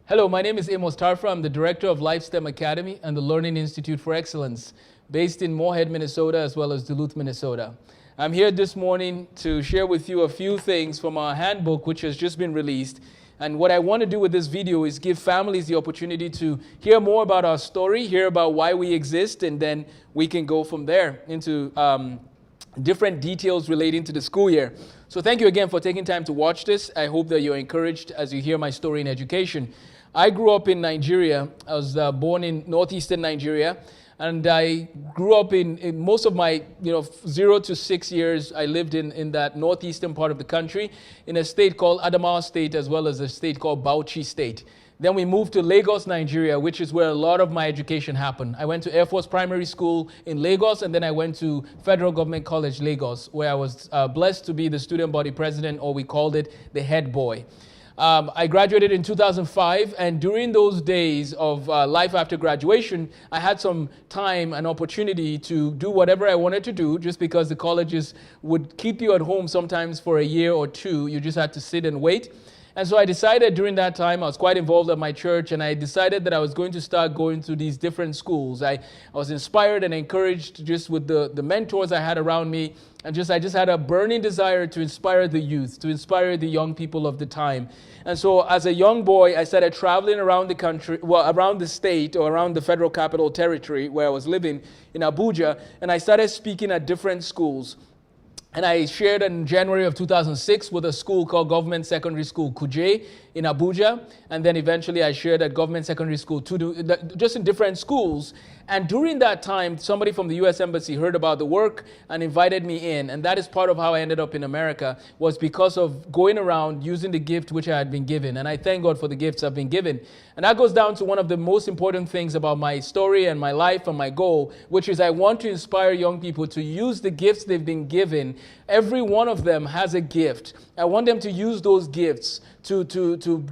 Hello, my name is Amos Tarfa. I'm the director of LifeSTEM Academy and the Learning Institute for Excellence, based in Moorhead, Minnesota, as well as Duluth, Minnesota. I'm here this morning to share with you a few things from our handbook, which has just been released. And what I want to do with this video is give families the opportunity to hear more about our story, hear about why we exist, and then we can go from there into different details relating to the school year. So thank you again for taking time to watch this. I hope that you're encouraged as you hear my story in education. I grew up in Nigeria. I was born in northeastern Nigeria, and I grew up in most of my 0 to 6 years. I lived in that northeastern part of the country, in a state called Adamawa State, as well as a state called Bauchi State. Then we moved to Lagos, Nigeria, which is where a lot of my education happened. I went to Air Force Primary School in Lagos, and then I went to Federal Government College, Lagos, where I was blessed to be the student body president, or we called it the head boy. I graduated in 2005, and during those days of life after graduation, I had some time and opportunity to do whatever I wanted to do, just because the colleges would keep you at home sometimes for a year or two. You just had to sit and wait. And so I decided during that time, I was quite involved at my church, and I decided that I was going to start going to these different schools. I was inspired and encouraged just with the mentors I had around me, and I just had a burning desire to inspire the youth, to inspire the young people of the time. And so as a young boy, I started traveling around the country, around the state, or around the Federal Capital Territory where I was living in Abuja, and I started speaking at different schools. And I shared in January of 2006 with a school called Government Secondary School Kuje in Abuja. And then eventually I shared at Government Secondary School just in different schools. And during that time, somebody from the U.S. Embassy heard about the work and invited me in. And that is part of how I ended up in America, was because of going around using the gift which I had been given. And I thank God for the gifts I've been given. And that goes down to one of the most important things about my story and my life and my goal, which is I want to inspire young people to use the gifts they've been given. Every one of them has a gift. I want them to use those gifts, to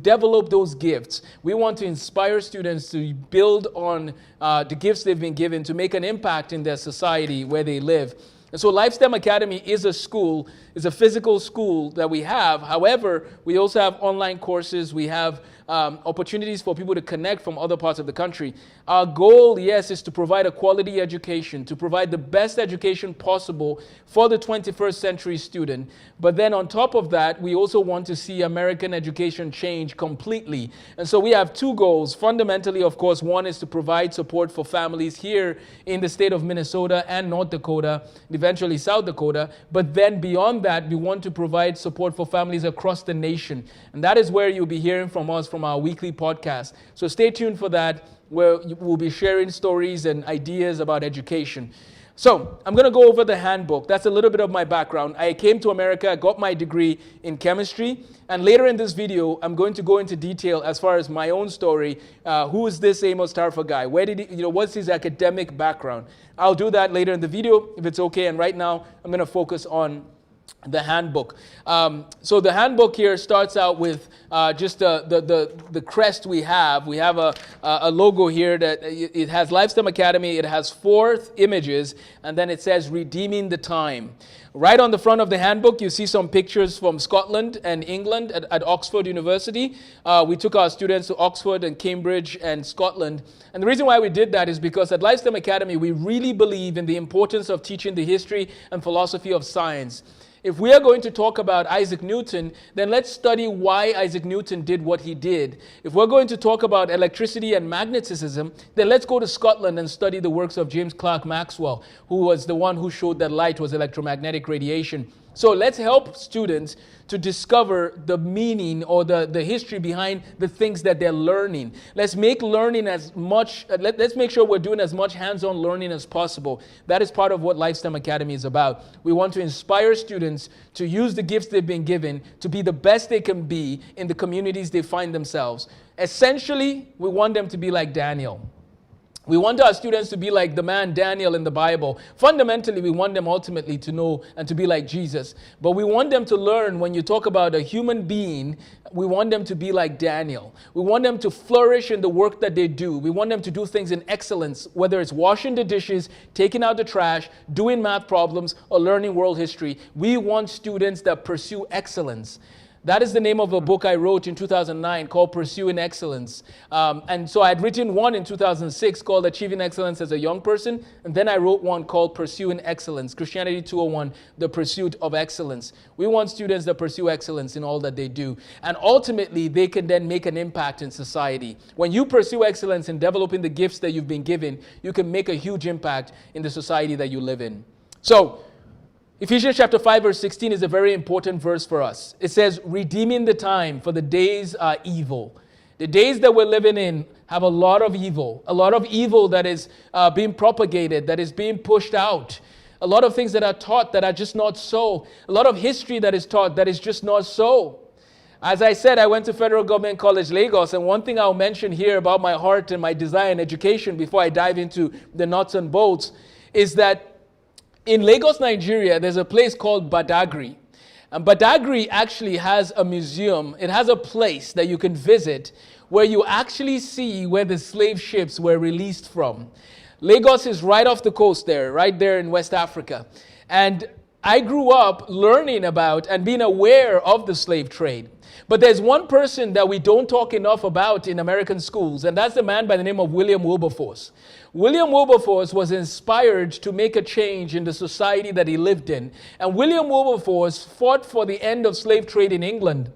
develop those gifts. We want to inspire students to build on the gifts they've been given to make an impact in their society where they live. And so LifeSTEM Academy is a school, is a physical school that we have. However, we also have online courses. We have opportunities for people to connect from other parts of the country. Our goal, yes, is to provide a quality education, to provide the best education possible for the 21st century student. But then on top of that, we also want to see American education change completely. And so we have two goals. Fundamentally, of course, one is to provide support for families here in the state of Minnesota and North Dakota, eventually South Dakota. But then beyond that, we want to provide support for families across the nation. And that is where you'll be hearing from us from our weekly podcast. So stay tuned for that, where we'll be sharing stories and ideas about education. So I'm going to go over the handbook. That's a little bit of my background. I came to America, I got my degree in chemistry, and later in this video, I'm going to go into detail as far as my own story. Who is this Amos Tarfa guy? Where did he, what's his academic background? I'll do that later in the video if it's okay. And right now, I'm going to focus on the handbook. So the handbook here starts out with just the crest we have. We have a logo here that it has LifeSTEM Academy. It has 4 images, and then it says redeeming the time. Right on the front of the handbook, you see some pictures from Scotland and England at Oxford University. We took our students to Oxford and Cambridge and Scotland. And the reason why we did that is because at LifeSTEM Academy, we really believe in the importance of teaching the history and philosophy of science. If we are going to talk about Isaac Newton, then let's study why Isaac Newton did what he did. If we're going to talk about electricity and magnetism, then let's go to Scotland and study the works of James Clerk Maxwell, who was the one who showed that light was electromagnetic radiation. So let's help students to discover the meaning or the history behind the things that they're learning. Let's make learning let's make sure we're doing as much hands-on learning as possible. That is part of what LifeSTEM Academy is about. We want to inspire students to use the gifts they've been given to be the best they can be in the communities they find themselves. Essentially, we want them to be like Daniel. We want our students to be like the man Daniel in the Bible. Fundamentally, we want them ultimately to know and to be like Jesus. But we want them to learn, when you talk about a human being, we want them to be like Daniel. We want them to flourish in the work that they do. We want them to do things in excellence, whether it's washing the dishes, taking out the trash, doing math problems, or learning world history. We want students that pursue excellence. That is the name of a book I wrote in 2009 called Pursuing Excellence. And so I had written one in 2006 called Achieving Excellence as a Young Person. And then I wrote one called Pursuing Excellence, Christianity 201, The Pursuit of Excellence. We want students that pursue excellence in all that they do. And ultimately, they can then make an impact in society. When you pursue excellence in developing the gifts that you've been given, you can make a huge impact in the society that you live in. So, Ephesians chapter 5 verse 16 is a very important verse for us. It says, redeeming the time, for the days are evil. The days that we're living in have a lot of evil that is being propagated, that is being pushed out. A lot of things that are taught that are just not so. A lot of history that is taught that is just not so. As I said, I went to Federal Government College, Lagos, and one thing I'll mention here about my heart and my desire in education before I dive into the nuts and bolts is that in Lagos, Nigeria, there's a place called Badagry. And Badagry actually has a museum. It has a place that you can visit where you actually see where the slave ships were released from. Lagos is right off the coast there, right there in West Africa. And I grew up learning about and being aware of the slave trade. But there's one person that we don't talk enough about in American schools, and that's the man by the name of William Wilberforce. William Wilberforce was inspired to make a change in the society that he lived in. And William Wilberforce fought for the end of slave trade in England.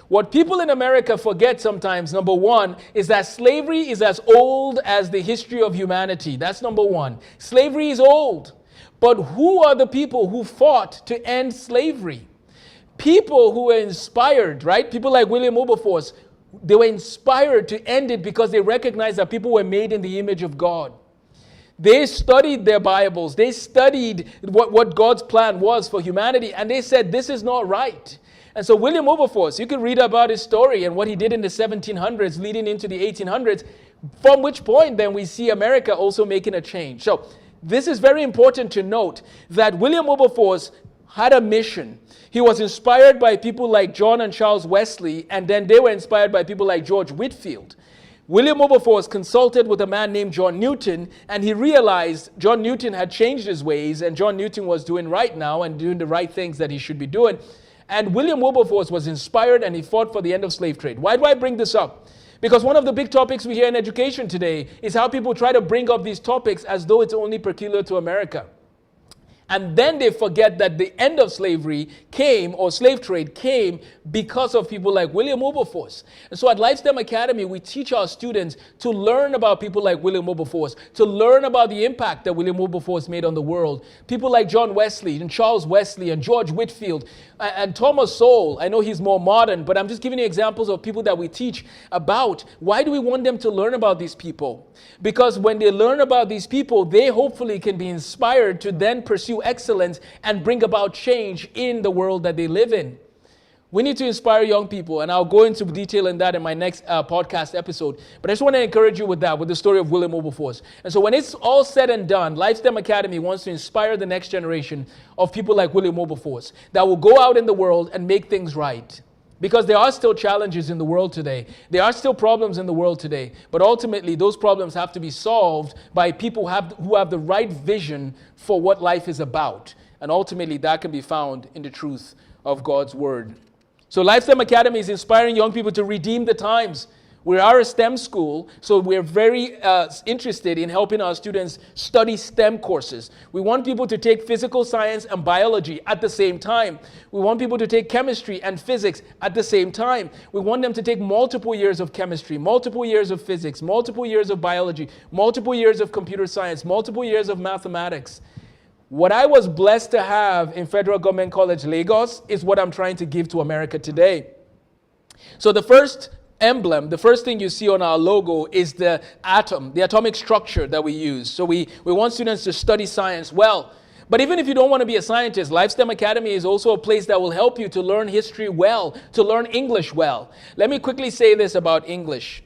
What people in America forget sometimes, number one, is that slavery is as old as the history of humanity. That's number one. Slavery is old. But who are the people who fought to end slavery? People who were inspired, right? People like William Wilberforce, they were inspired to end it because they recognized that people were made in the image of God. They studied their Bibles. They studied what God's plan was for humanity. And they said, this is not right. And so William Wilberforce, you can read about his story and what he did in the 1700s leading into the 1800s, from which point then we see America also making a change. So this is very important to note that William Wilberforce had a mission. He was inspired by people like John and Charles Wesley, and then they were inspired by people like George Whitefield. William Wilberforce consulted with a man named John Newton, and he realized John Newton had changed his ways, and John Newton was doing right now and doing the right things that he should be doing. And William Wilberforce was inspired, and he fought for the end of slave trade. Why do I bring this up? Because one of the big topics we hear in education today is how people try to bring up these topics as though it's only peculiar to America. And then they forget that the end of slavery came, or slave trade came, because of people like William Wilberforce. And so at LifeSTEM Academy, we teach our students to learn about people like William Wilberforce, to learn about the impact that William Wilberforce made on the world. People like John Wesley and Charles Wesley and George Whitefield and Thomas Sowell. I know he's more modern, but I'm just giving you examples of people that we teach about. Why do we want them to learn about these people? Because when they learn about these people, they hopefully can be inspired to then pursue excellence and bring about change in the world that they live in. We need to inspire young people, and I'll go into detail in that in my next podcast episode. But I just want to encourage you with that, with the story of William Wilberforce. And so when it's all said and done, LifeSTEM Academy wants to inspire the next generation of people like William Wilberforce that will go out in the world and make things right. Because there are still challenges in the world today. There are still problems in the world today. But ultimately, those problems have to be solved by people who have the right vision for what life is about. And ultimately, that can be found in the truth of God's Word. So LifeSTEM Academy is inspiring young people to redeem the times. We are a STEM school, so we're very interested in helping our students study STEM courses. We want people to take physical science and biology at the same time. We want people to take chemistry and physics at the same time. We want them to take multiple years of chemistry, multiple years of physics, multiple years of biology, multiple years of computer science, multiple years of mathematics. What I was blessed to have in Federal Government College, Lagos, is what I'm trying to give to America today. So the first emblem, the first thing you see on our logo is the atom, the atomic structure that we use. So we want students to study science well. But even if you don't want to be a scientist, LifeSTEM Academy is also a place that will help you to learn history well, to learn English well. Let me quickly say this about English.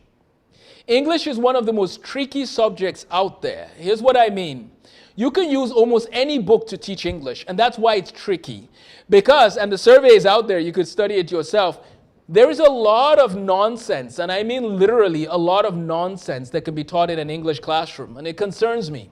English is one of the most tricky subjects out there. Here's what I mean. You can use almost any book to teach English, and that's why it's tricky. Because, and the survey is out there, you could study it yourself, there is a lot of nonsense, and I mean literally a lot of nonsense that can be taught in an English classroom, and it concerns me.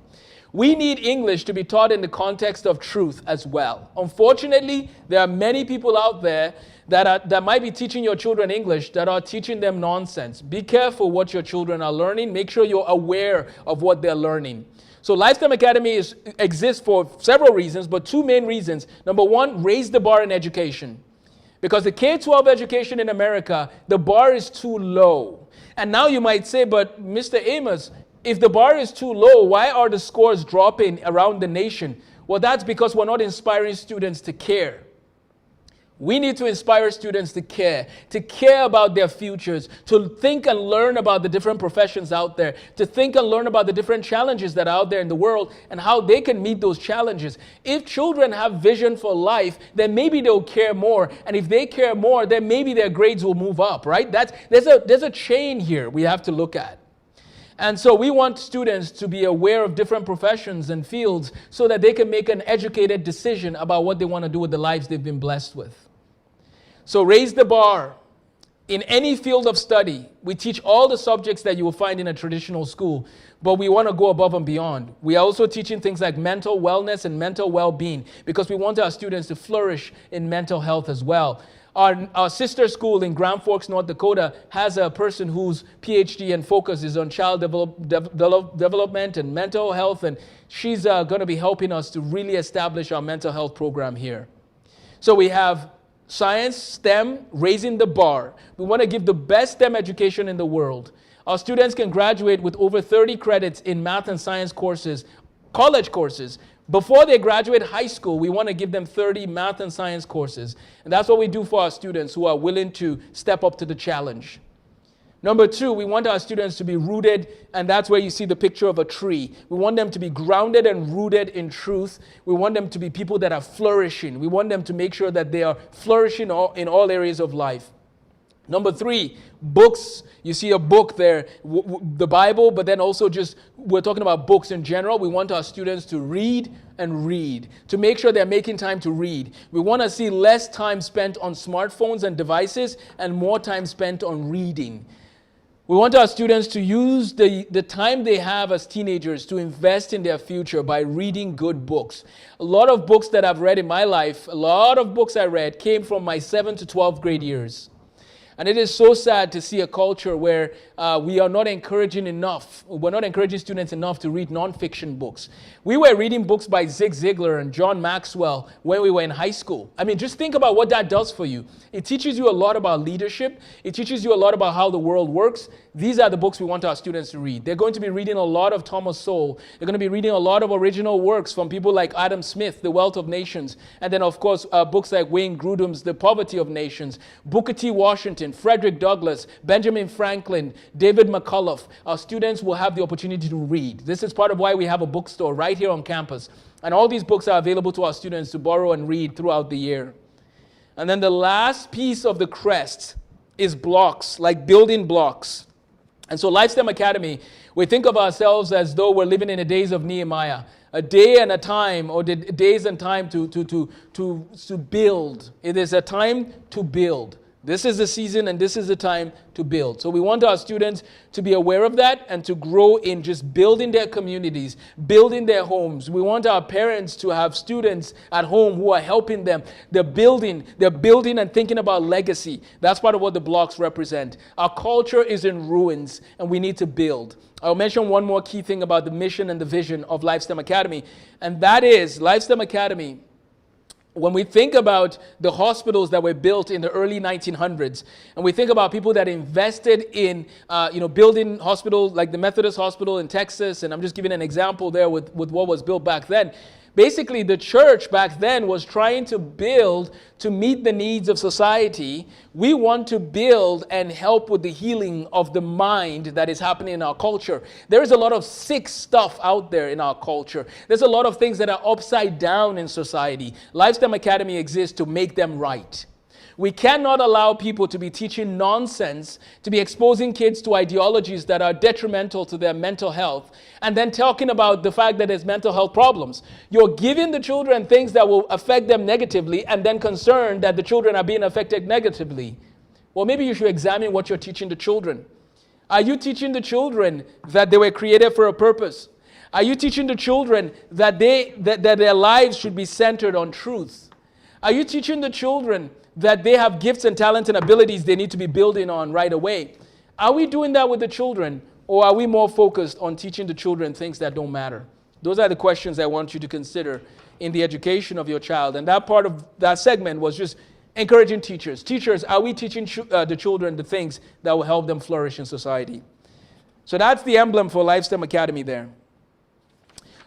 We need English to be taught in the context of truth as well. Unfortunately, there are many people out there that might be teaching your children English that are teaching them nonsense. Be careful what your children are learning. Make sure you're aware of what they're learning. So Lifetime Academy exists for several reasons, but two main reasons. Number one, raise the bar in education. Because the K-12 education in America, the bar is too low. And now you might say, but Mr. Amos, if the bar is too low, why are the scores dropping around the nation? Well, that's because we're not inspiring students to care. We need to inspire students to care about their futures, to think and learn about the different professions out there, to think and learn about the different challenges that are out there in the world and how they can meet those challenges. If children have vision for life, then maybe they'll care more. And if they care more, then maybe their grades will move up, right? There's a chain here we have to look at. And so we want students to be aware of different professions and fields so that they can make an educated decision about what they want to do with the lives they've been blessed with. So raise the bar. In any field of study, we teach all the subjects that you will find in a traditional school, but we want to go above and beyond. We are also teaching things like mental wellness and mental well-being because we want our students to flourish in mental health as well. Our sister school in Grand Forks, North Dakota, has a person whose PhD and focus is on child development and mental health, and she's going to be helping us to really establish our mental health program here. So we have science, STEM, raising the bar. We want to give the best STEM education in the world. Our students can graduate with over 30 credits in math and science courses, college courses. Before they graduate high school, we want to give them 30 math and science courses. And that's what we do for our students who are willing to step up to the challenge. Number two, we want our students to be rooted, and that's where you see the picture of a tree. We want them to be grounded and rooted in truth. We want them to be people that are flourishing. We want them to make sure that they are flourishing in all areas of life. Number three, books. You see a book there, the Bible, but then also we're talking about books in general. We want our students to read and read, to make sure they're making time to read. We want to see less time spent on smartphones and devices and more time spent on reading. We want our students to use the time they have as teenagers to invest in their future by reading good books. A lot of books that I've read in my life, a lot of books I read came from my 7th to 12th grade years. And it is so sad to see a culture where we are not encouraging enough. We're not encouraging students enough to read nonfiction books. We were reading books by Zig Ziglar and John Maxwell when we were in high school. I mean, just think about what that does for you. It teaches you a lot about leadership. It teaches you a lot about how the world works. These are the books we want our students to read. They're going to be reading a lot of Thomas Sowell. They're going to be reading a lot of original works from people like Adam Smith, The Wealth of Nations. And then, of course, books like Wayne Grudem's The Poverty of Nations, Booker T. Washington, Frederick Douglass, Benjamin Franklin, David McCullough. Our students will have the opportunity to read. This is part of why we have a bookstore right here on campus. And all these books are available to our students to borrow and read throughout the year. And then the last piece of the crest is blocks, like building blocks. And so LifeSTEM Academy, we think of ourselves as though we're living in the days of Nehemiah, a day and a time, or the days and time to build. It is a time to build. This is the season and this is the time to build. So we want our students to be aware of that and to grow in just building their communities, building their homes. We want our parents to have students at home who are helping them. They're building and thinking about legacy. That's part of what the blocks represent. Our culture is in ruins and we need to build. I'll mention one more key thing about the mission and the vision of LifeSTEM Academy, and that is LifeSTEM Academy. When we think about the hospitals that were built in the early 1900s, and we think about people that invested in, building hospitals like the Methodist Hospital in Texas, and I'm just giving an example there with what was built back then. Basically, the church back then was trying to build to meet the needs of society. We want to build and help with the healing of the mind that is happening in our culture. There is a lot of sick stuff out there in our culture. There's a lot of things that are upside down in society. LifeSTEM Academy exists to make them right. We cannot allow people to be teaching nonsense, to be exposing kids to ideologies that are detrimental to their mental health, and then talking about the fact that there's mental health problems. You're giving the children things that will affect them negatively and then concerned that the children are being affected negatively. Well, maybe you should examine what you're teaching the children. Are you teaching the children that they were created for a purpose? Are you teaching the children that their lives should be centered on truth? Are you teaching the children that they have gifts and talents and abilities they need to be building on right away? Are we doing that with the children, or are we more focused on teaching the children things that don't matter? Those are the questions I want you to consider in the education of your child. And that part of that segment was just encouraging teachers. Teachers, are we teaching the children the things that will help them flourish in society? So that's the emblem for LifeSTEM Academy there.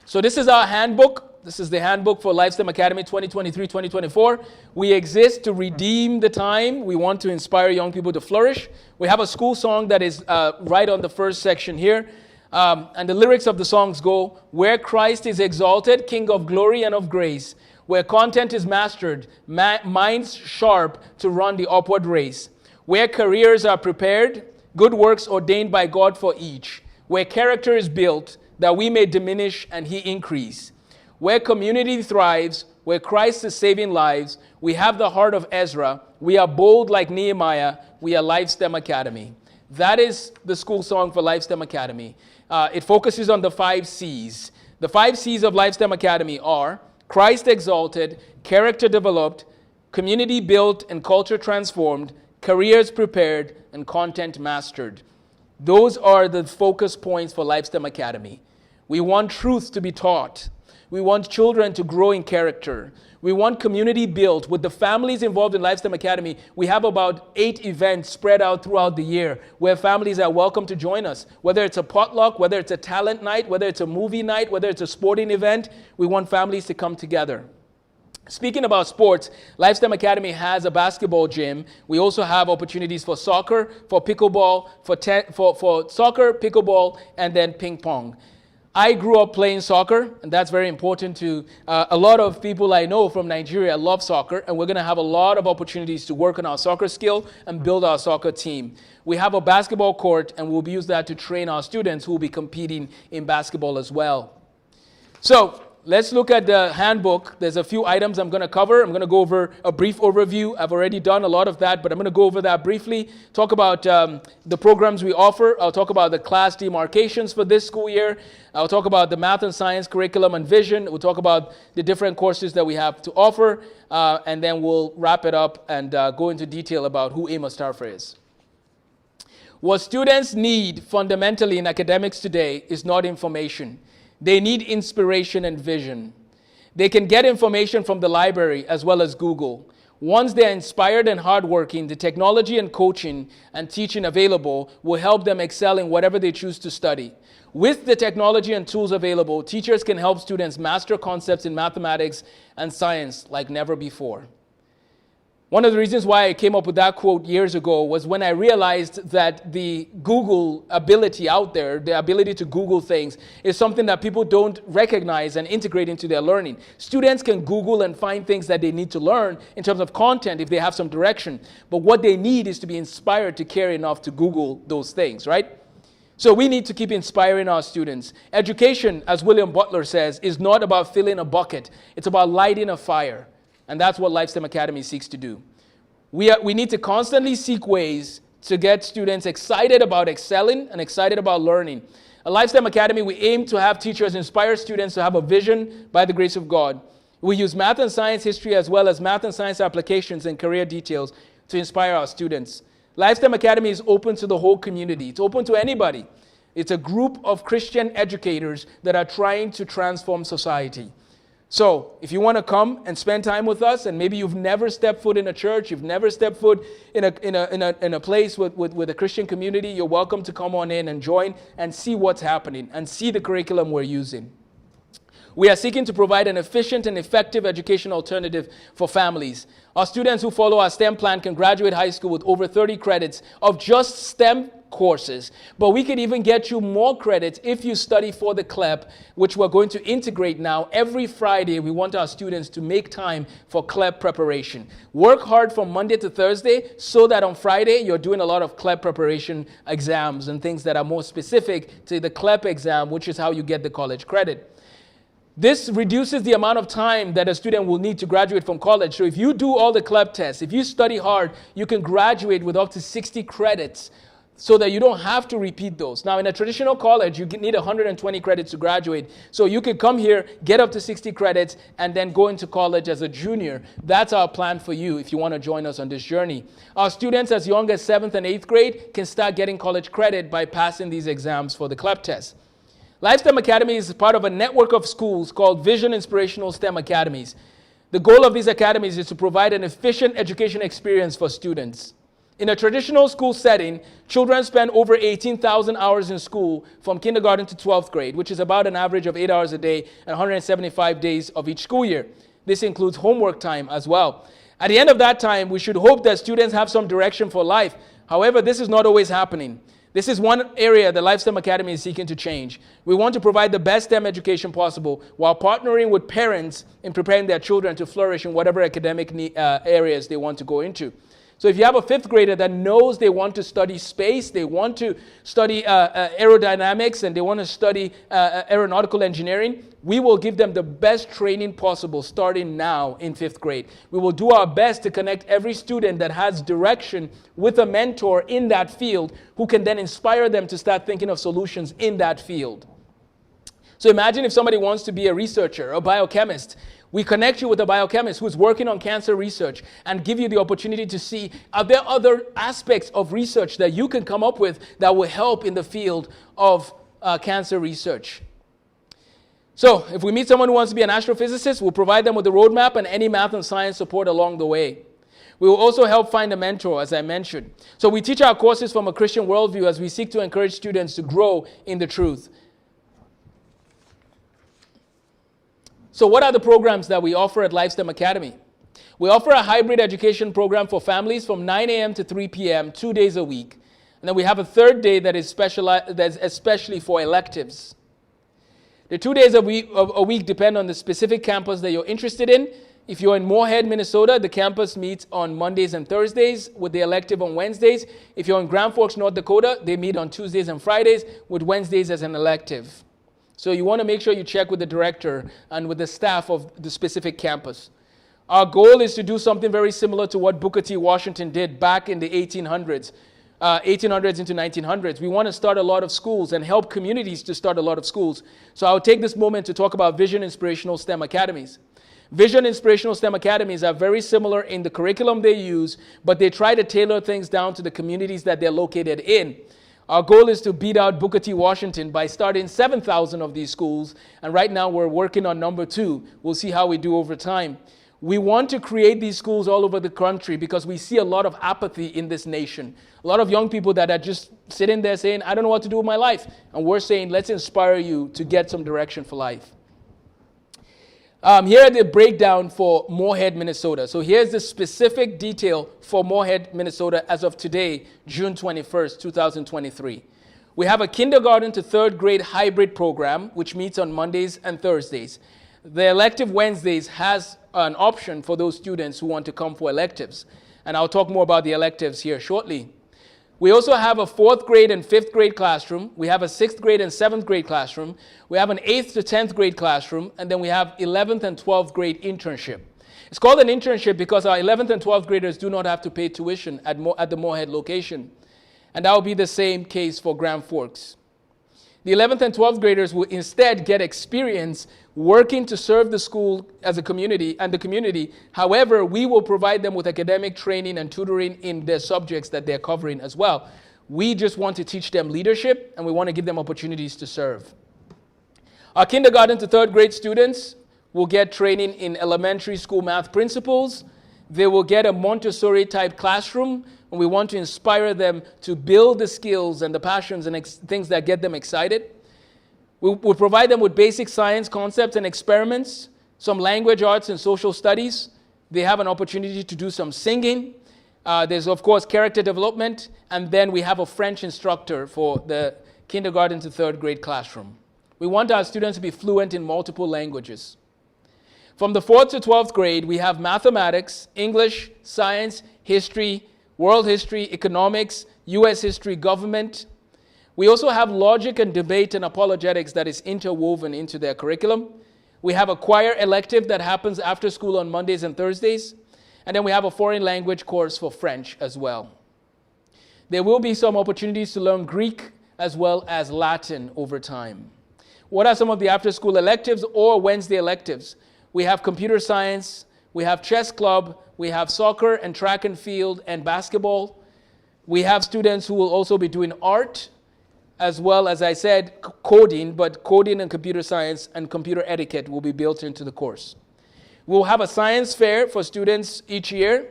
So this is our handbook. This is the handbook for LifeSTEM Academy 2023-2024. We exist to redeem the time. We want to inspire young people to flourish. We have a school song that is right on the first section here. And the lyrics of the songs go, where Christ is exalted, King of glory and of grace, where content is mastered, minds sharp to run the upward race, where careers are prepared, good works ordained by God for each, where character is built, that we may diminish and he increase. Where community thrives, where Christ is saving lives, we have the heart of Ezra. We are bold like Nehemiah. We are LifeSTEM Academy. That is the school song for LifeSTEM Academy. It focuses on the 5 C's. The 5 C's of LifeSTEM Academy are Christ exalted, character developed, community built and culture transformed, careers prepared, and content mastered. Those are the focus points for LifeSTEM Academy. We want truth to be taught. We want children to grow in character. We want community built. With the families involved in LifeSTEM Academy, we have about 8 events spread out throughout the year where families are welcome to join us. Whether it's a potluck, whether it's a talent night, whether it's a movie night, whether it's a sporting event, we want families to come together. Speaking about sports, LifeSTEM Academy has a basketball gym. We also have opportunities for soccer, for pickleball, for soccer, pickleball, and then ping pong. I grew up playing soccer, and that's very important to a lot of people I know from Nigeria love soccer, and we're going to have a lot of opportunities to work on our soccer skill and build our soccer team. We have a basketball court, and we'll use that to train our students who will be competing in basketball as well. So, let's look at the handbook. There's a few items I'm going to cover. I'm going to go over a brief overview. I've already done a lot of that, but I'm going to go over that briefly. Talk about the programs we offer. I'll talk about the class demarcations for this school year. I'll talk about the math and science curriculum and vision. We'll talk about the different courses that we have to offer, and then we'll wrap it up and go into detail about who Amos Tarfa is. What students need fundamentally in academics today is not information. They need inspiration and vision. They can get information from the library as well as Google. Once they're inspired and hardworking, the technology and coaching and teaching available will help them excel in whatever they choose to study. With the technology and tools available, teachers can help students master concepts in mathematics and science like never before. One of the reasons why I came up with that quote years ago was when I realized that the Google ability out there, the ability to Google things, is something that people don't recognize and integrate into their learning. Students can Google and find things that they need to learn in terms of content if they have some direction. But what they need is to be inspired to care enough to Google those things, right? So we need to keep inspiring our students. Education, as William Butler says, is not about filling a bucket. It's about lighting a fire. And that's what LifeSTEM Academy seeks to do. We need to constantly seek ways to get students excited about excelling and excited about learning. At LifeSTEM Academy, we aim to have teachers inspire students to have a vision by the grace of God. We use math and science history as well as math and science applications and career details to inspire our students. LifeSTEM Academy is open to the whole community. It's open to anybody. It's a group of Christian educators that are trying to transform society. So, if you want to come and spend time with us, and maybe you've never stepped foot in a church, you've never stepped foot in a place with a Christian community, you're welcome to come on in and join and see what's happening and see the curriculum we're using. We are seeking to provide an efficient and effective education alternative for families. Our students who follow our STEM plan can graduate high school with over 30 credits of just STEM courses. But we could even get you more credits if you study for the CLEP, which we're going to integrate now. Every Friday, we want our students to make time for CLEP preparation. Work hard from Monday to Thursday so that on Friday, you're doing a lot of CLEP preparation exams and things that are more specific to the CLEP exam, which is how you get the college credit. This reduces the amount of time that a student will need to graduate from college. So if you do all the CLEP tests, if you study hard, you can graduate with up to 60 credits so that you don't have to repeat those. Now, in a traditional college, you need 120 credits to graduate. So you could come here, get up to 60 credits, and then go into college as a junior. That's our plan for you if you want to join us on this journey. Our students as young as 7th and 8th grade can start getting college credit by passing these exams for the CLEP test. LifeSTEM Academy is part of a network of schools called Vision Inspirational STEM Academies. The goal of these academies is to provide an efficient education experience for students. In a traditional school setting, children spend over 18,000 hours in school from kindergarten to 12th grade, which is about an average of 8 hours a day and 175 days of each school year. This includes homework time as well. At the end of that time, we should hope that students have some direction for life. However, this is not always happening. This is one area the LifeSTEM Academy is seeking to change. We want to provide the best STEM education possible while partnering with parents in preparing their children to flourish in whatever academic areas they want to go into. So if you have a 5th grader that knows they want to study space, they want to study aerodynamics, and they want to study aeronautical engineering, we will give them the best training possible starting now in 5th grade. We will do our best to connect every student that has direction with a mentor in that field who can then inspire them to start thinking of solutions in that field. So imagine if somebody wants to be a researcher, a biochemist. We connect you with a biochemist who's working on cancer research and give you the opportunity to see, are there other aspects of research that you can come up with that will help in the field of cancer research? So if we meet someone who wants to be an astrophysicist, we'll provide them with a roadmap and any math and science support along the way. We will also help find a mentor, as I mentioned. So we teach our courses from a Christian worldview as we seek to encourage students to grow in the truth. So what are the programs that we offer at LifeSTEM Academy? We offer a hybrid education program for families from 9 a.m. to 3 p.m., 2 days a week. And then we have a third day that is that's especially for electives. The 2 days a week depend on the specific campus that you're interested in. If you're in Moorhead, Minnesota, the campus meets on Mondays and Thursdays with the elective on Wednesdays. If you're in Grand Forks, North Dakota, they meet on Tuesdays and Fridays with Wednesdays as an elective. So you want to make sure you check with the director and with the staff of the specific campus. Our goal is to do something very similar to what Booker T. Washington did back in the 1800s into 1900s. We want to start a lot of schools and help communities to start a lot of schools. So I'll take this moment to talk about Vision Inspirational STEM Academies. Vision Inspirational STEM Academies are very similar in the curriculum they use, but they try to tailor things down to the communities that they're located in. Our goal is to beat out Booker T. Washington by starting 7,000 of these schools, and right now we're working on number 2. We'll see how we do over time. We want to create these schools all over the country because we see a lot of apathy in this nation. A lot of young people that are just sitting there saying, I don't know what to do with my life. And we're saying, let's inspire you to get some direction for life. Here are the breakdown for Moorhead, Minnesota. So here's the specific detail for Moorhead, Minnesota as of today, June 21st, 2023. We have a kindergarten to 3rd grade hybrid program, which meets on Mondays and Thursdays. The elective Wednesdays has an option for those students who want to come for electives. And I'll talk more about the electives here shortly. We also have a 4th grade and 5th grade classroom. We have a 6th grade and 7th grade classroom. We have an 8th to 10th grade classroom. And then we have 11th and 12th grade internship. It's called an internship because our 11th and 12th graders do not have to pay tuition at the Moorhead location. And that will be the same case for Grand Forks. The 11th and 12th graders will instead get experience working to serve the school as a community and the community. However, we will provide them with academic training and tutoring in their subjects that they're covering as well. We just want to teach them leadership, and we want to give them opportunities to serve. Our kindergarten to 3rd grade students will get training in elementary school math principles. They will get a Montessori type classroom, and we want to inspire them to build the skills and the passions and things that get them excited. We'll provide them with basic science concepts and experiments, some language arts and social studies. They have an opportunity to do some singing. There's, of course, character development. And then we have a French instructor for the kindergarten to 3rd grade classroom. We want our students to be fluent in multiple languages. From the 4th to 12th grade, we have mathematics, English, science, history, world history, economics, U.S. history, government. We also have logic and debate and apologetics that is interwoven into their curriculum. We have a choir elective that happens after school on Mondays and Thursdays. And then we have a foreign language course for French as well. There will be some opportunities to learn Greek as well as Latin over time. What are some of the after-school electives or Wednesday electives? We have computer science, we have chess club, we have soccer and track and field and basketball. We have students who will also be doing art, as well as I said, coding, but coding and computer science and computer etiquette will be built into the course. We'll have a science fair for students each year,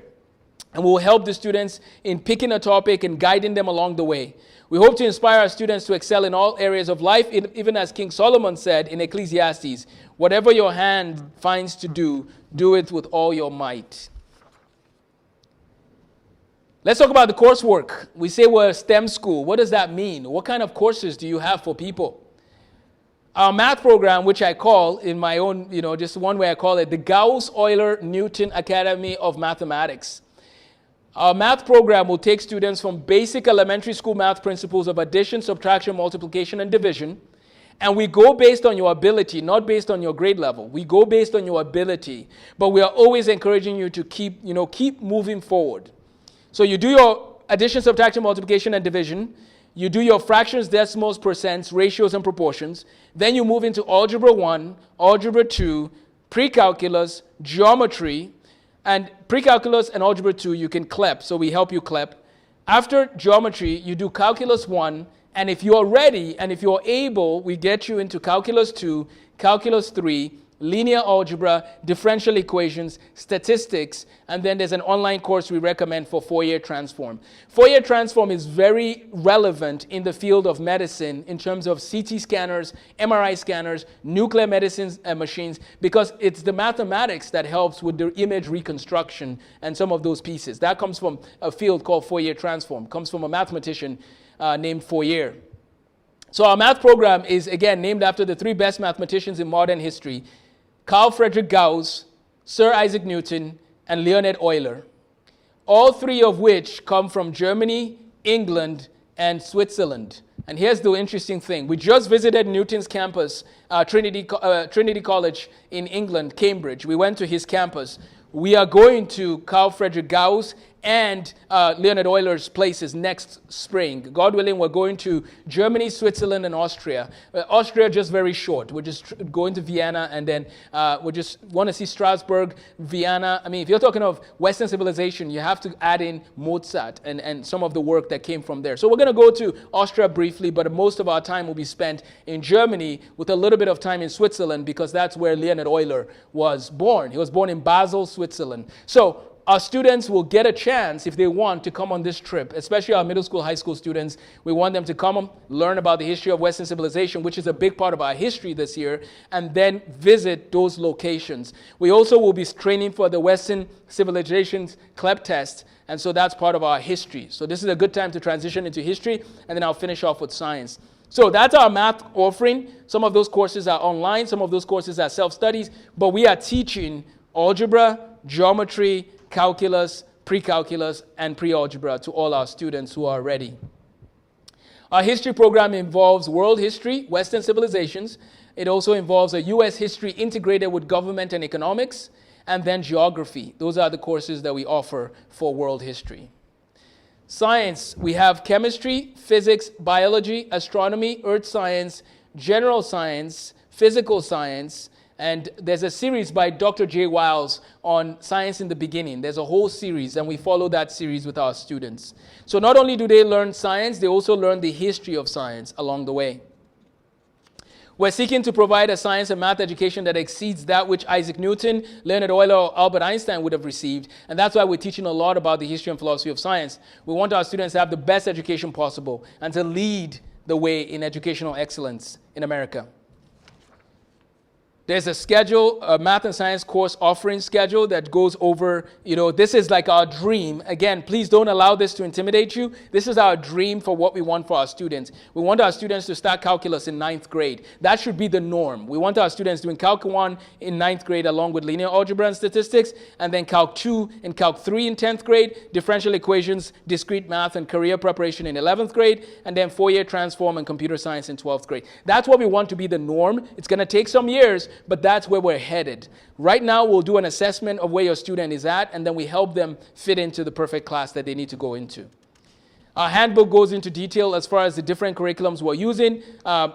and we'll help the students in picking a topic and guiding them along the way. We hope to inspire our students to excel in all areas of life, even as King Solomon said in Ecclesiastes, whatever your hand finds to do, do it with all your might. Let's talk about the coursework. We say we're a STEM school. What does that mean? What kind of courses do you have for people? Our math program, which I call in my own, just one way I call it, the Gauss-Euler-Newton Academy of Mathematics. Our math program will take students from basic elementary school math principles of addition, subtraction, multiplication, and division, and we go based on your ability, not based on your grade level. We go based on your ability, but we are always encouraging you to keep moving forward. So you do your addition, subtraction, multiplication, and division. You do your fractions, decimals, percents, ratios, and proportions. Then you move into Algebra 1, Algebra 2, pre-calculus, geometry, and pre-calculus and Algebra 2, you can CLEP, so we help you CLEP. After geometry, you do Calculus 1, and if you're ready and if you're able, we get you into Calculus 2, Calculus 3, linear algebra, differential equations, statistics, and then there's an online course we recommend for Fourier transform. Fourier transform is very relevant in the field of medicine in terms of CT scanners, MRI scanners, nuclear medicine machines, because it's the mathematics that helps with the image reconstruction and some of those pieces. That comes from a field called Fourier transform, comes from a mathematician named Fourier. So our math program is, again, named after the three best mathematicians in modern history: Carl Friedrich Gauss, Sir Isaac Newton, and Leonhard Euler, all three of which come from Germany, England, and Switzerland. And here's the interesting thing. We just visited Newton's campus, Trinity College in England, Cambridge. We went to his campus. We are going to Carl Friedrich Gauss and Leonhard Euler's places next spring. God willing, we're going to Germany, Switzerland, and Austria. Austria just very short. We're just going to Vienna, and then we just want to see Strasbourg, Vienna. I mean, if you're talking of Western civilization, you have to add in Mozart and some of the work that came from there. So we're going to go to Austria briefly, but most of our time will be spent in Germany with a little bit of time in Switzerland, because that's where Leonhard Euler was born. He was born in Basel, Switzerland. So our students will get a chance, if they want, to come on this trip, especially our middle school, high school students. We want them to come learn about the history of Western civilization, which is a big part of our history this year, and then visit those locations. We also will be training for the Western Civilizations CLEP test, and so that's part of our history. So this is a good time to transition into history, and then I'll finish off with science. So that's our math offering. Some of those courses are online, some of those courses are self-studies, but we are teaching algebra, geometry, calculus, pre-calculus, and pre-algebra to all our students who are ready. Our history program involves world history, Western civilizations. It also involves a U.S. history integrated with government and economics, and then geography. Those are the courses that we offer for world history. Science, we have chemistry, physics, biology, astronomy, earth science, general science, physical science, and there's a series by Dr. J. Wiles on science in the beginning. There's a whole series, and we follow that series with our students. So not only do they learn science, they also learn the history of science along the way. We're seeking to provide a science and math education that exceeds that which Isaac Newton, Leonhard Euler, or Albert Einstein would have received. And that's why we're teaching a lot about the history and philosophy of science. We want our students to have the best education possible and to lead the way in educational excellence in America. There's a schedule, a math and science course offering schedule that goes over, this is like our dream. Again, please don't allow this to intimidate you. This is our dream for what we want for our students. We want our students to start calculus in 9th grade. That should be the norm. We want our students doing Calc 1 in 9th grade along with linear algebra and statistics, and then Calc 2 and Calc 3 in 10th grade, differential equations, discrete math, and career preparation in 11th grade, and then Fourier transform and computer science in 12th grade. That's what we want to be the norm. It's going to take some years, but that's where we're headed. Right now, we'll do an assessment of where your student is at, and then we help them fit into the perfect class that they need to go into. Our handbook goes into detail as far as the different curriculums we're using.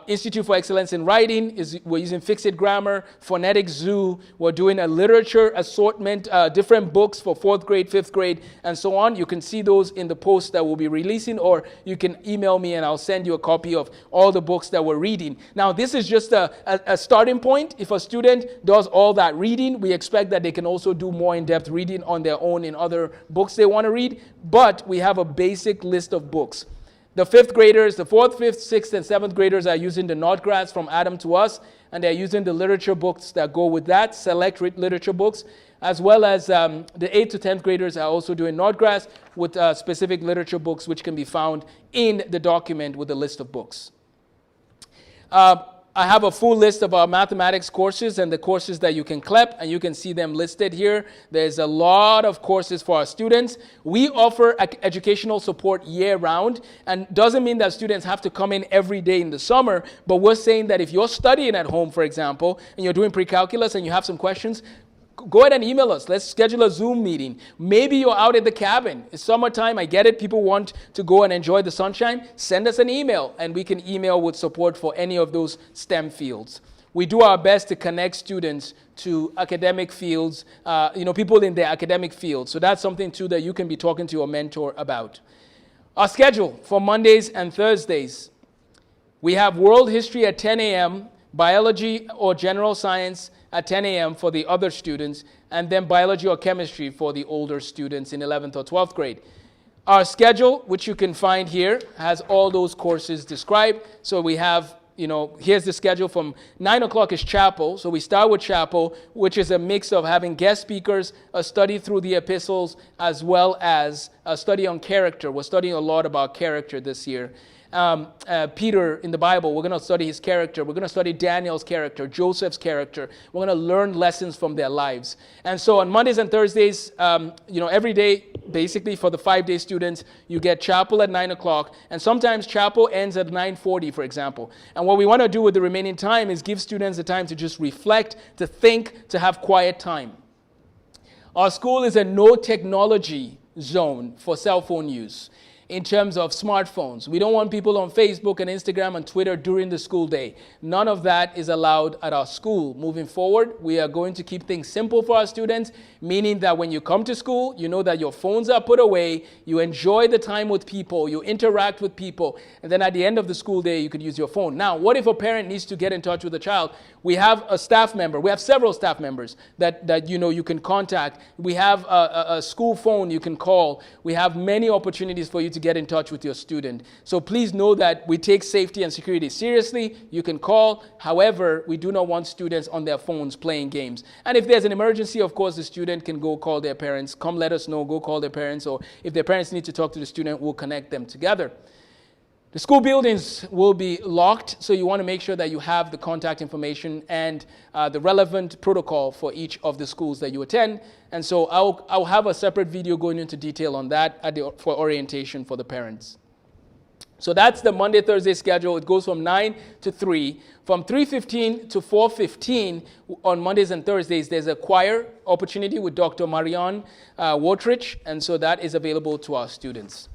Institute for Excellence in Writing, we're using Fixed Grammar, Phonetic Zoo. We're doing a literature assortment, different books for 4th grade, 5th grade, and so on. You can see those in the post that we'll be releasing, or you can email me and I'll send you a copy of all the books that we're reading. Now, this is just a starting point. If a student does all that reading, we expect that they can also do more in-depth reading on their own in other books they want to read. But we have a basic list of books. The 5th graders, the 4th, 5th, 6th, and 7th graders are using the Notgrads from Adam to Us, and they're using the literature books that go with that, select literature books, as well as the 8th to 10th graders are also doing Notgrads with specific literature books, which can be found in the document with a list of books. I have a full list of our mathematics courses and the courses that you can CLEP, and you can see them listed here. There's a lot of courses for our students. We offer educational support year-round, and doesn't mean that students have to come in every day in the summer, but we're saying that if you're studying at home, for example, and you're doing pre-calculus and you have some questions, go ahead and email us. Let's schedule a Zoom meeting. Maybe you're out at the cabin. It's summertime. I get it. People want to go and enjoy the sunshine. Send us an email, and we can email with support for any of those STEM fields. We do our best to connect students to academic fields, people in their academic fields. So that's something, too, that you can be talking to your mentor about. Our schedule for Mondays and Thursdays. We have World History at 10 a.m., Biology or General Science at 10 a.m. for the other students, and then Biology or Chemistry for the older students in 11th or 12th grade. Our schedule, which you can find here, has all those courses described. So we have, here's the schedule. From 9 o'clock is chapel. So we start with chapel, which is a mix of having guest speakers, a study through the epistles, as well as a study on character. We're studying a lot about character this year. Peter in the Bible, we're going to study his character. We're going to study Daniel's character, Joseph's character. We're going to learn lessons from their lives. And so on Mondays and Thursdays, every day, basically for the 5-day students, you get chapel at 9 o'clock. And sometimes chapel ends at 9:40, for example. And what we want to do with the remaining time is give students the time to just reflect, to think, to have quiet time. Our school is a no technology zone for cell phone use. In terms of smartphones, we don't want people on Facebook and Instagram and Twitter during the school day. None of that is allowed at our school. Moving forward, we are going to keep things simple for our students, meaning that when you come to school, you know that your phones are put away, you enjoy the time with people, you interact with people, and then at the end of the school day, you could use your phone. Now, what if a parent needs to get in touch with a child? We have a staff member. We have several staff members that you can contact. We have a school phone you can call. We have many opportunities for you to get in touch with your student. So please know that we take safety and security seriously. You can call. However, we do not want students on their phones playing games. And if there's an emergency, of course, the student can go call their parents. Come let us know. Go call their parents. Or if their parents need to talk to the student, we'll connect them together. The school buildings will be locked, so you want to make sure that you have the contact information and the relevant protocol for each of the schools that you attend. And so I'll have a separate video going into detail on that for orientation for the parents. So that's the Monday, Thursday schedule. It goes from 9 to 3. From 3:15 to 4:15 on Mondays and Thursdays, there's a choir opportunity with Dr. Marianne Wotrich, and so that is available to our students.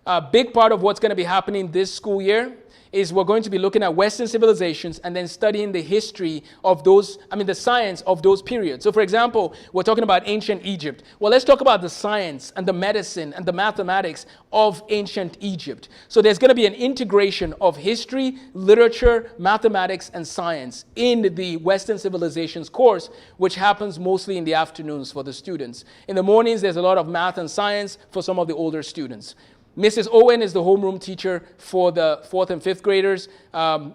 A big part of what's going to be happening this school year is we're going to be looking at Western civilizations and then studying the history of the science of those periods. So for example, we're talking about ancient Egypt. Well, let's talk about the science and the medicine and the mathematics of ancient Egypt. So there's going to be an integration of history, literature, mathematics, and science in the Western civilizations course, which happens mostly in the afternoons for the students. In the mornings, there's a lot of math and science for some of the older students. Mrs. Owen is the homeroom teacher for the 4th and 5th graders.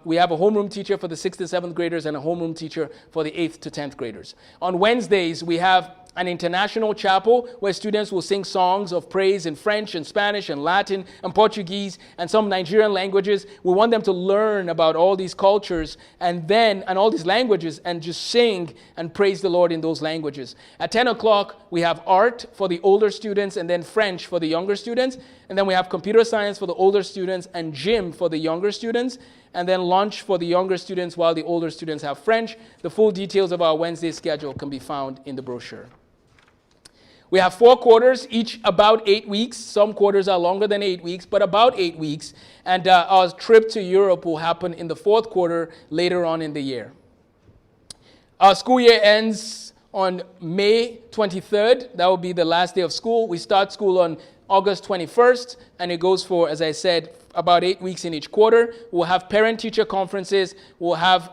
We have a homeroom teacher for the 6th and 7th graders and a homeroom teacher for the 8th to 10th graders. On Wednesdays, we have an international chapel where students will sing songs of praise in French and Spanish and Latin and Portuguese and some Nigerian languages. We want them to learn about all these cultures and all these languages and just sing and praise the Lord in those languages. At 10 o'clock, we have art for the older students and then French for the younger students. And then we have computer science for the older students and gym for the younger students. And then lunch for the younger students while the older students have French. The full details of our Wednesday schedule can be found in the brochure. We have 4 quarters, each about 8 weeks. Some quarters are longer than 8 weeks, but about 8 weeks. And our trip to Europe will happen in the 4th quarter later on in the year. Our school year ends on May 23rd. That will be the last day of school. We start school on August 21st, and it goes for, as I said, about 8 weeks in each quarter. We'll have parent-teacher conferences. We'll have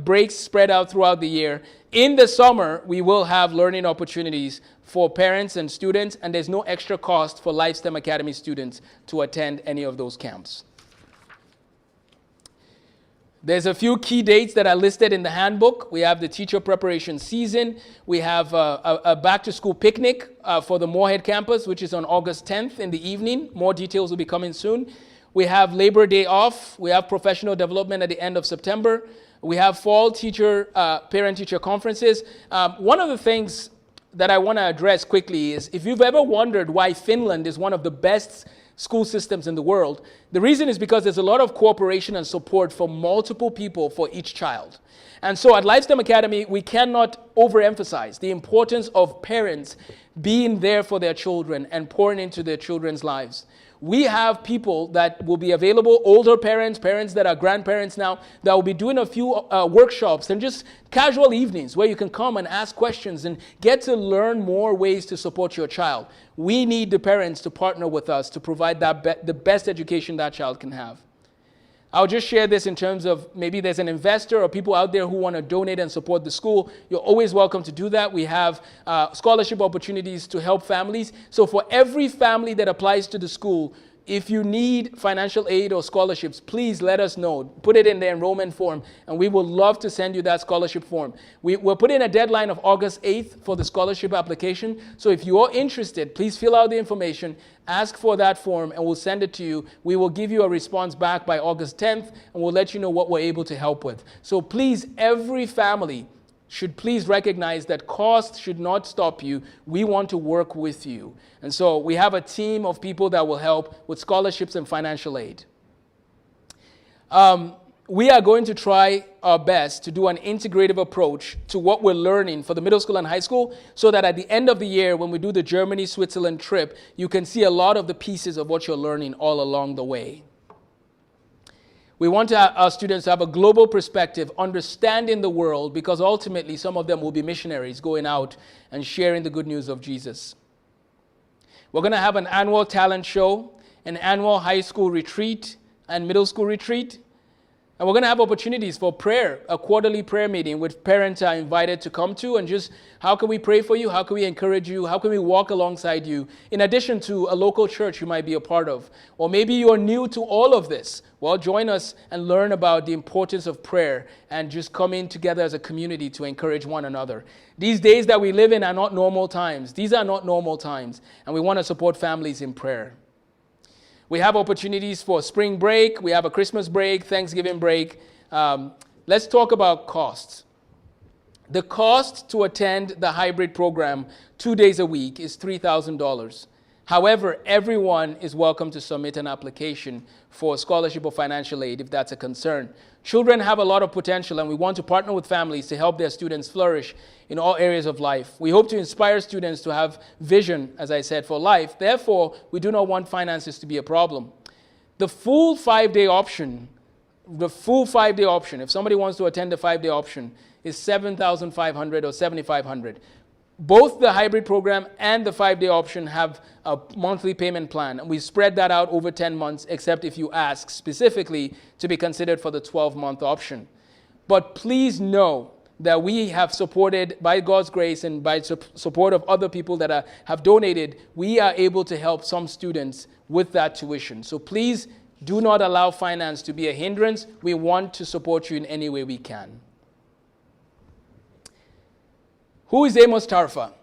breaks spread out throughout the year. In the summer, we will have learning opportunities for parents and students, and there's no extra cost for LifeSTEM Academy students to attend any of those camps. There's a few key dates that are listed in the handbook. We have the teacher preparation season. We have a back-to-school picnic for the Moorhead campus, which is on August 10th in the evening. More details will be coming soon. We have Labor Day off. We have professional development at the end of September. We have fall parent-teacher conferences. One of the things that I want to address quickly is if you've ever wondered why Finland is one of the best school systems in the world, the reason is because there's a lot of cooperation and support for multiple people for each child. And so at LifeSTEM Academy, we cannot overemphasize the importance of parents being there for their children and pouring into their children's lives. We have people that will be available, older parents, parents that are grandparents now, that will be doing a few workshops and just casual evenings where you can come and ask questions and get to learn more ways to support your child. We need the parents to partner with us to provide the best education that child can have. I'll just share this in terms of maybe there's an investor or people out there who want to donate and support the school. You're always welcome to do that. We have scholarship opportunities to help families. So for every family that applies to the school, if you need financial aid or scholarships, please let us know. Put it in the enrollment form, and we would love to send you that scholarship form. We're putting a deadline of August 8th for the scholarship application. So if you are interested, please fill out the information, ask for that form, and we'll send it to you. We will give you a response back by August 10th, and we'll let you know what we're able to help with. So please, every family should please recognize that cost should not stop you. We want to work with you. And so we have a team of people that will help with scholarships and financial aid. We are going to try our best to do an integrative approach to what we're learning for the middle school and high school so that at the end of the year, when we do the Germany-Switzerland trip, you can see a lot of the pieces of what you're learning all along the way. We want our students to have a global perspective, understanding the world, because ultimately some of them will be missionaries going out and sharing the good news of Jesus. We're going to have an annual talent show, an annual high school retreat and middle school retreat. And we're going to have opportunities for prayer, a quarterly prayer meeting which parents are invited to come to, and just how can we pray for you? How can we encourage you? How can we walk alongside you? In addition to a local church you might be a part of. Or maybe you're new to all of this. Well, join us and learn about the importance of prayer and just come in together as a community to encourage one another. These days that we live in are not normal times. These are not normal times. And we want to support families in prayer. We have opportunities for spring break. We have a Christmas break, Thanksgiving break. Let's talk about costs. The cost to attend the hybrid program 2 days a week is $3,000. However, everyone is welcome to submit an application for scholarship or financial aid if that's a concern. Children have a lot of potential, and we want to partner with families to help their students flourish in all areas of life. We hope to inspire students to have vision, as I said, for life. Therefore, we do not want finances to be a problem. The full 5-day option, if somebody wants to attend the 5-day option, is $7,500 or $7,500. Both the hybrid program and the 5-day option have a monthly payment plan, and we spread that out over 10 months, except if you ask specifically to be considered for the 12-month option. But please know that we have supported, by God's grace and by support of other people that have donated, we are able to help some students with that tuition. So please do not allow finance to be a hindrance. We want to support you in any way we can. Who is Amos Tarfa?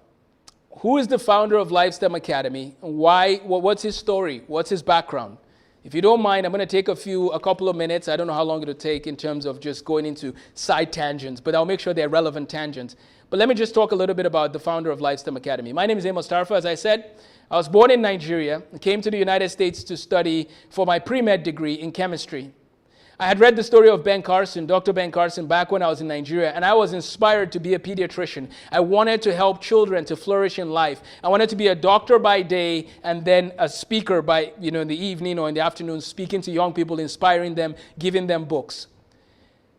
Who is the founder of LifeSTEM Academy? And why? What's his story? What's his background? If you don't mind, I'm going to take a couple of minutes. I don't know how long it'll take in terms of just going into side tangents, but I'll make sure they're relevant tangents. But let me just talk a little bit about the founder of LifeSTEM Academy. My name is Amos Tarfa, as I said. I was born in Nigeria and came to the United States to study for my pre-med degree in chemistry. I had read the story of Ben Carson, Dr. Ben Carson, back when I was in Nigeria, and I was inspired to be a pediatrician. I wanted to help children to flourish in life. I wanted to be a doctor by day and then a speaker by, in the evening or in the afternoon, speaking to young people, inspiring them, giving them books.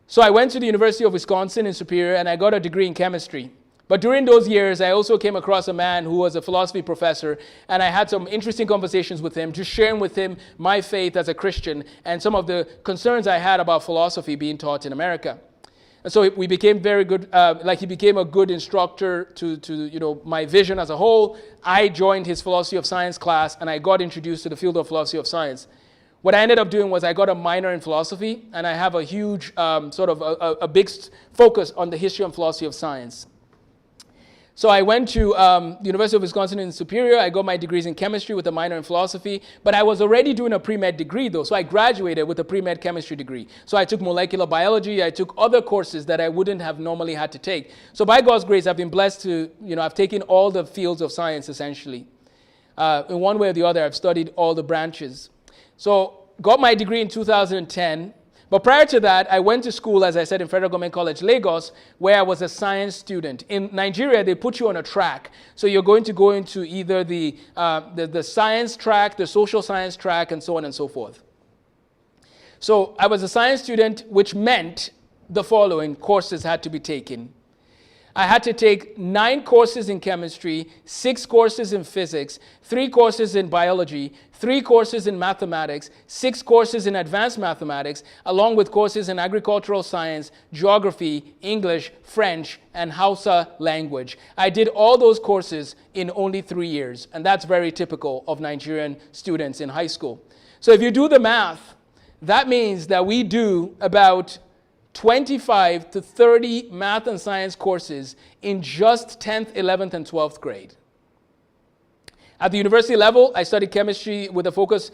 So I went to the University of Wisconsin in Superior, and I got a degree in chemistry. But during those years, I also came across a man who was a philosophy professor, and I had some interesting conversations with him, just sharing with him my faith as a Christian and some of the concerns I had about philosophy being taught in America. And so we became very good, he became a good instructor to my vision as a whole. I joined his philosophy of science class, and I got introduced to the field of philosophy of science. What I ended up doing was I got a minor in philosophy, and I have a huge, a big focus on the history and philosophy of science. So I went to the University of Wisconsin in Superior. I got my degrees in chemistry with a minor in philosophy, but I was already doing a pre-med degree though, so I graduated with a pre-med chemistry degree. So I took molecular biology, I took other courses that I wouldn't have normally had to take. So by God's grace, I've been blessed to, I've taken all the fields of science essentially. In one way or the other, I've studied all the branches. So got my degree in 2010. But prior to that, I went to school, as I said, in Federal Government College, Lagos, where I was a science student. In Nigeria, they put you on a track. So you're going to go into either the science track, the social science track, and so on and so forth. So I was a science student, which meant the following courses had to be taken. I had to take 9 courses in chemistry, 6 courses in physics, 3 courses in biology, 3 courses in mathematics, 6 courses in advanced mathematics, along with courses in agricultural science, geography, English, French, and Hausa language. I did all those courses in only 3 years, and that's very typical of Nigerian students in high school. So if you do the math, that means that we do about 25 to 30 math and science courses in just 10th, 11th, and 12th grade. At the university level, I studied chemistry with a focus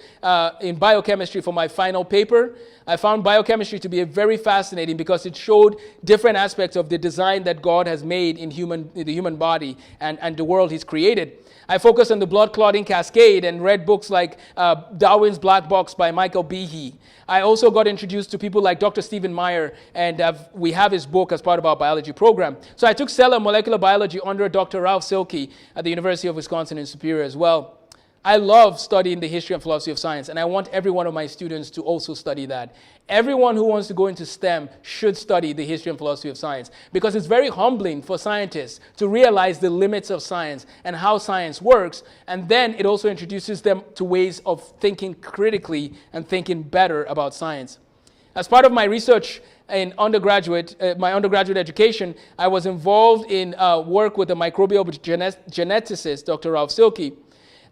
in biochemistry for my final paper. I found biochemistry to be very fascinating because it showed different aspects of the design that God has made in the human body and the world He's created. I focused on the blood clotting cascade and read books like Darwin's Black Box by Michael Behe. I also got introduced to people like Dr. Stephen Meyer, and we have his book as part of our biology program. So I took cell and molecular biology under Dr. Ralph Silke at the University of Wisconsin in Superior as well. I love studying the history and philosophy of science, and I want every one of my students to also study that. Everyone who wants to go into STEM should study the history and philosophy of science because it's very humbling for scientists to realize the limits of science and how science works, and then it also introduces them to ways of thinking critically and thinking better about science. As part of my research in my undergraduate education, I was involved in work with a microbial geneticist, Dr. Ralph Silke.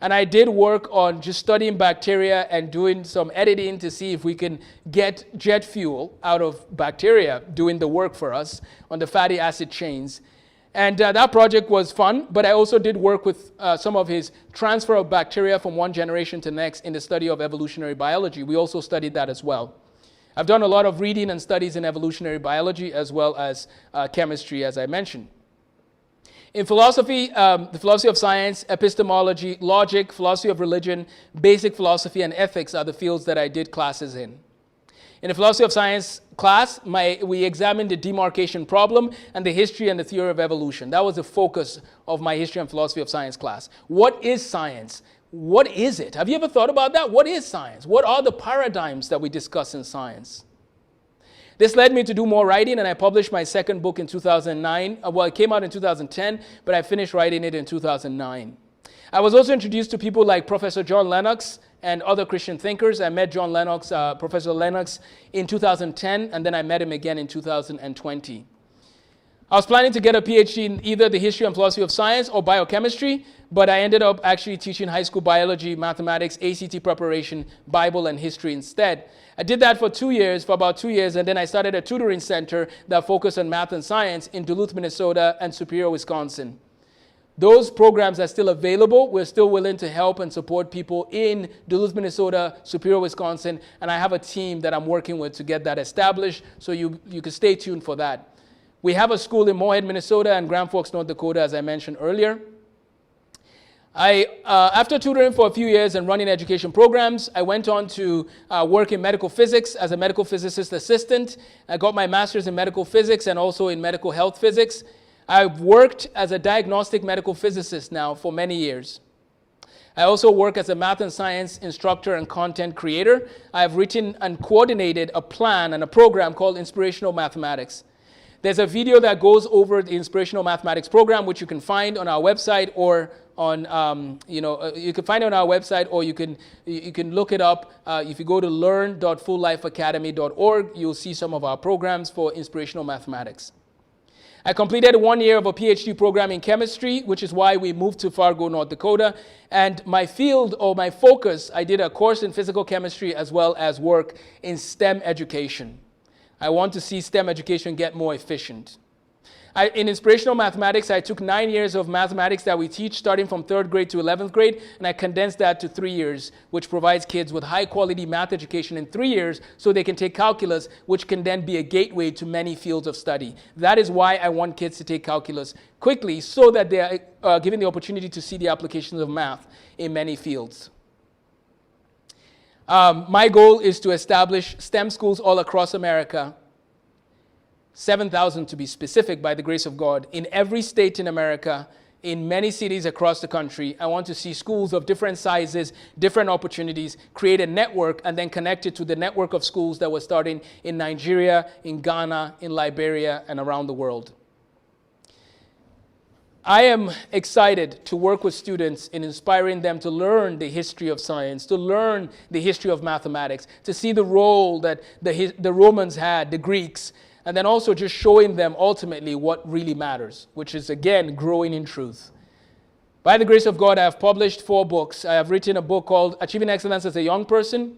And I did work on just studying bacteria and doing some editing to see if we can get jet fuel out of bacteria doing the work for us on the fatty acid chains. And that project was fun, but I also did work with some of his transfer of bacteria from one generation to next in the study of evolutionary biology. We also studied that as well. I've done a lot of reading and studies in evolutionary biology as well as chemistry, as I mentioned. In philosophy, the philosophy of science, epistemology, logic, philosophy of religion, basic philosophy, and ethics are the fields that I did classes in. In the philosophy of science class, we examined the demarcation problem and the history and the theory of evolution. That was the focus of my history and philosophy of science class. What is science? What is it? Have you ever thought about that? What is science? What are the paradigms that we discuss in science? This led me to do more writing, and I published my second book in 2009. Well, it came out in 2010, but I finished writing it in 2009. I was also introduced to people like Professor John Lennox and other Christian thinkers. I met John Lennox, Professor Lennox, in 2010, and then I met him again in 2020. I was planning to get a PhD in either the history and philosophy of science or biochemistry, but I ended up actually teaching high school biology, mathematics, ACT preparation, Bible, and history instead. I did that for about 2 years, and then I started a tutoring center that focused on math and science in Duluth, Minnesota, and Superior, Wisconsin. Those programs are still available. We're still willing to help and support people in Duluth, Minnesota, Superior, Wisconsin, and I have a team that I'm working with to get that established, so you can stay tuned for that. We have a school in Moorhead, Minnesota, and Grand Forks, North Dakota, as I mentioned earlier. After tutoring for a few years and running education programs, I went on to work in medical physics as a medical physicist assistant. I got my master's in medical physics and also in medical health physics. I've worked as a diagnostic medical physicist now for many years. I also work as a math and science instructor and content creator. I have written and coordinated a plan and a program called Inspirational Mathematics. There's a video that goes over the Inspirational Mathematics program, which you can find on our website or on, you can find it on our website, or you can look it up. If you go to learn.fulllifeacademy.org, you'll see some of our programs for Inspirational Mathematics. I completed 1 year of a PhD program in chemistry, which is why we moved to Fargo, North Dakota. And my field or my focus, I did a course in physical chemistry as well as work in STEM education. I want to see STEM education get more efficient. In Inspirational Mathematics, I took 9 years of mathematics that we teach starting from 3rd grade to 11th grade, and I condensed that to 3 years, which provides kids with high-quality math education in 3 years so they can take calculus, which can then be a gateway to many fields of study. That is why I want kids to take calculus quickly so that they are given the opportunity to see the applications of math in many fields. My goal is to establish STEM schools all across America, 7,000 to be specific, by the grace of God, in every state in America, in many cities across the country. I want to see schools of different sizes, different opportunities, create a network, and then connect it to the network of schools that were starting in Nigeria, in Ghana, in Liberia, and around the world. I am excited to work with students in inspiring them to learn the history of science, to learn the history of mathematics, to see the role that the Romans had, the Greeks, and then also just showing them ultimately what really matters, which is, again, growing in truth. By the grace of God, I have published 4 books. I have written a book called Achieving Excellence as a Young Person,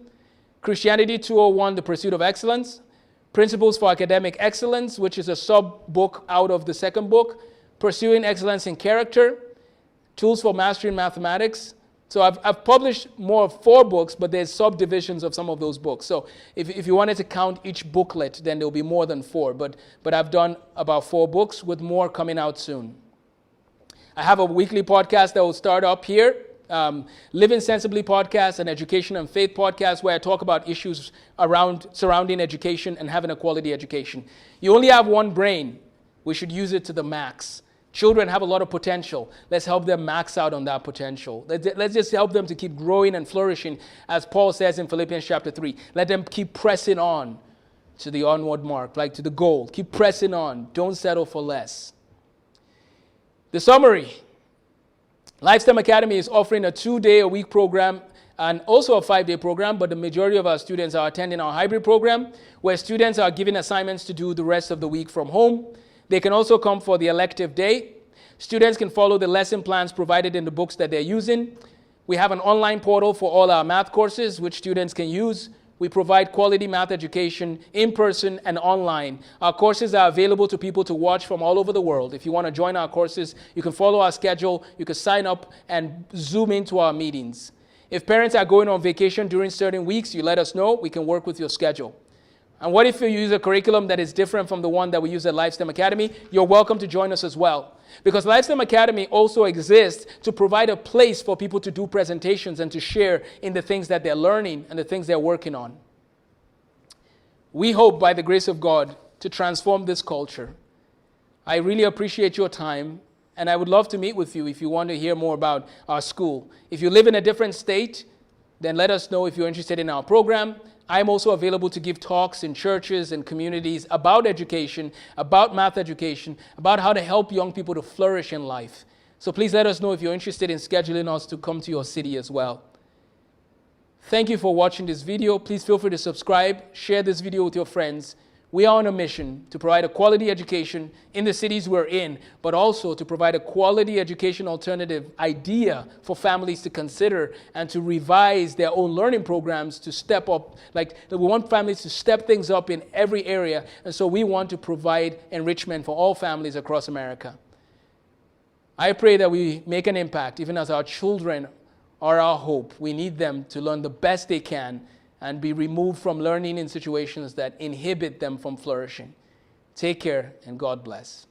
Christianity 201, The Pursuit of Excellence, Principles for Academic Excellence, which is a sub-book out of the second book, Pursuing Excellence in Character, Tools for Mastering Mathematics. So I've published more of 4 books, but there's subdivisions of some of those books. So if you wanted to count each booklet, then there'll be more than 4. But I've done about 4 books with more coming out soon. I have a weekly podcast that will start up here, Living Sensibly podcast, an education and faith podcast, where I talk about issues surrounding education and having a quality education. You only have one brain. We should use it to the max. Children have a lot of potential. Let's help them max out on that potential. Let's just help them to keep growing and flourishing, as Paul says in Philippians chapter 3. Let them keep pressing on to the onward mark, like to the goal. Keep pressing on. Don't settle for less. The summary. LifeSTEM Academy is offering a 2-day-a-week program and also a 5-day program, but the majority of our students are attending our hybrid program, where students are given assignments to do the rest of the week from home. They can also come for the elective day. Students can follow the lesson plans provided in the books that they're using. We have an online portal for all our math courses, which students can use. We provide quality math education in person and online. Our courses are available to people to watch from all over the world. If you want to join our courses, you can follow our schedule. You can sign up and Zoom into our meetings. If parents are going on vacation during certain weeks, you let us know. We can work with your schedule. And what if you use a curriculum that is different from the one that we use at LifeSTEM Academy? You're welcome to join us as well. Because LifeSTEM Academy also exists to provide a place for people to do presentations and to share in the things that they're learning and the things they're working on. We hope, by the grace of God, to transform this culture. I really appreciate your time, and I would love to meet with you if you want to hear more about our school. If you live in a different state, then let us know if you're interested in our program. I'm also available to give talks in churches and communities about education, about math education, about how to help young people to flourish in life. So please let us know if you're interested in scheduling us to come to your city as well. Thank you for watching this video. Please feel free to subscribe, share this video with your friends. We are on a mission to provide a quality education in the cities we're in, but also to provide a quality education alternative idea for families to consider and to revise their own learning programs to step up. We want families to step things up in every area, and so we want to provide enrichment for all families across America. I pray that we make an impact, even as our children are our hope. We need them to learn the best they can and be removed from learning in situations that inhibit them from flourishing. Take care, and God bless.